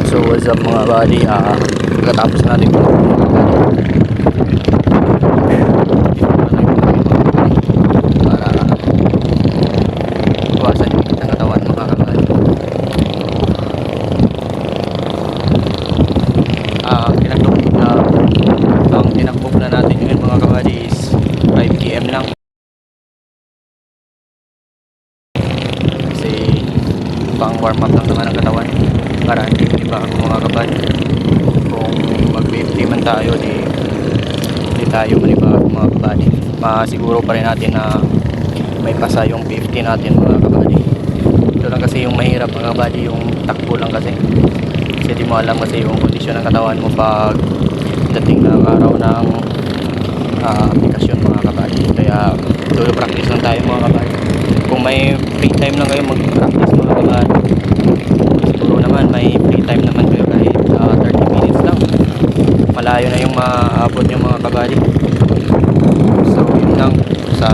So what's up mga buddy, pagkatapos natin para iwasan yung ng katawan mga kabady. Ang tinakbog na natin yun mga kabady is 5 km lang, kasi pang warm up lang naman ang katawan para hindi ba ako mga kabady. Kung mag-50 man tayo di tayo maniba mga kabady. Masiguro pa rin natin na may pasa yung 50 natin mga kabady. Ito lang kasi yung mahirap mga kabady, yung takbo lang kasi di mo alam kasi yung kondisyon ng katawan mo pag dating ng araw ng aplikasyon mga kabady. Kaya tuloy practice lang tayo mga kabady. Kung may free time lang kayo mag-practice mga kabady, siguro naman may free time naman kayo kahit 30 minutes lang, malayo na yung maabot yung mga kabady. So yun lang, sa